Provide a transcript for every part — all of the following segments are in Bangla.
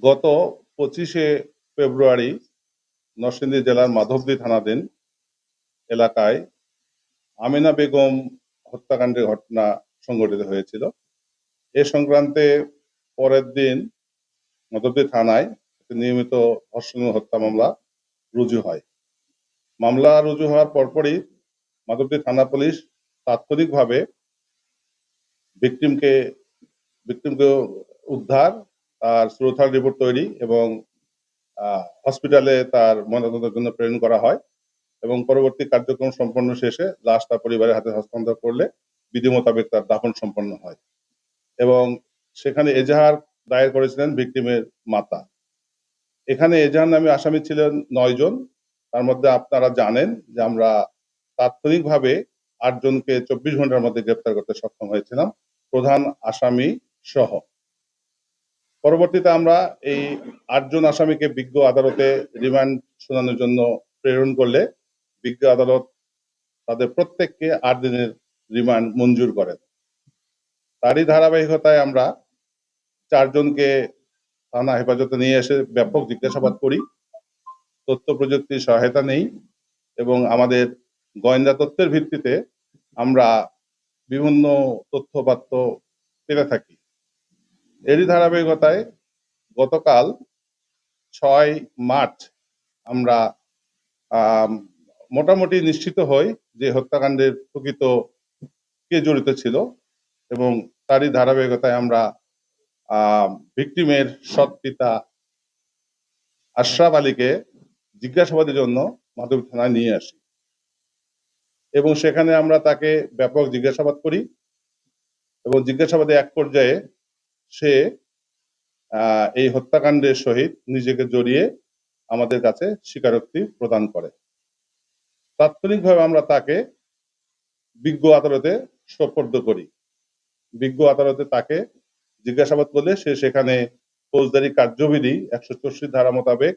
গত 25শে ফেব্রুয়ারি নরসিংদী জেলার মাধবদী থানাধীন এলাকায় আমিনা বেগম হত্যাকাণ্ডের ঘটনা সংঘটিত হয়েছিল। এ সংক্রান্তে পরের দিন মাধবদী থানায় নিয়মিত ধর্ষণ ও হত্যা মামলা রুজু হয়। মামলা রুজু হওয়ার পরপরই মাধবদী থানা পুলিশ তাৎক্ষণিকভাবে ভিকটিমকে উদ্ধার, তার সুরতাল রিপোর্ট তৈরি এবং হসপিটালে তার ময়নাতদন্তের জন্য প্রেরণ করা হয় এবং পরবর্তী কার্যক্রম সম্পন্ন শেষে লাশটা পরিবারের হাতে হস্তান্তর করলে বিধি মোতাবেক তার দাফন সম্পন্ন হয় এবং সেখানে এজাহার দায়ের করেছিলেন ভিকটিমের মাতা। এখানে এজাহার নামে আসামি ছিলেন 9 জন। তার মধ্যে আপনারা জানেন যে আমরা তাৎক্ষণিকভাবে 8 জনকে 24 ঘন্টার মধ্যে গ্রেপ্তার করতে সক্ষম হয়েছিলাম, প্রধান আসামি সহ। পরবর্তীতে আমরা এই 8 জন আসামিকে বিজ্ঞ আদালতে রিমান্ড শুনানোর জন্য প্রেরণ করলে বিজ্ঞ আদালত তাদের প্রত্যেককে 8 দিনের রিমান্ড মঞ্জুর করেন। তারই ধারাবাহিকতায় আমরা 4 জনকে থানা হেফাজতে নিয়ে এসে ব্যাপক জিজ্ঞাসাবাদ করি, তথ্য প্রযুক্তির সহায়তা নেই এবং আমাদের গোয়েন্দা তথ্যের ভিত্তিতে আমরা বিভিন্ন তথ্যপাত্র পেতে থাকি। এরই ধারাবাহিকতায় গতকাল 6 মার্চ আমরা মোটামুটি নিশ্চিত হই যে হত্যাকাণ্ডের প্রকৃত কে জড়িত ছিল এবং তারই ধারাবাহিকতায় আমরা ভিকটিমের সৎ পিতা আশরাফ আলীকে জিজ্ঞাসাবাদের জন্য মাধবদী থানায় নিয়ে আসি এবং সেখানে আমরা তাকে ব্যাপক জিজ্ঞাসাবাদ করি এবং জিজ্ঞাসাবাদে এক পর্যায়ে সে এই হত্যাকাণ্ডের সহিত নিজেকে জড়িয়ে আমাদের কাছে স্বীকারোক্তি প্রদান করে। তাৎক্ষণিকভাবে আমরা তাকে বিজ্ঞ আদালতে সোপর্দ করি। বিজ্ঞ আদালতে তাকে জিজ্ঞাসাবাদ করলে সে সেখানে ফৌজদারি কার্যবিধি 164 ধারা মোতাবেক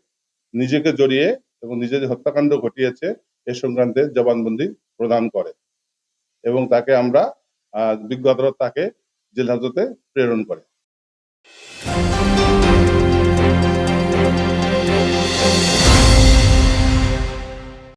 নিজেকে জড়িয়ে এবং নিজে যে হত্যাকাণ্ড ঘটিয়েছে এ সংক্রান্তে জবানবন্দি প্রদান করে এবং তাকে আমরা বিজ্ঞ আদালত তাকে জেল হাজতে প্রেরণ করে।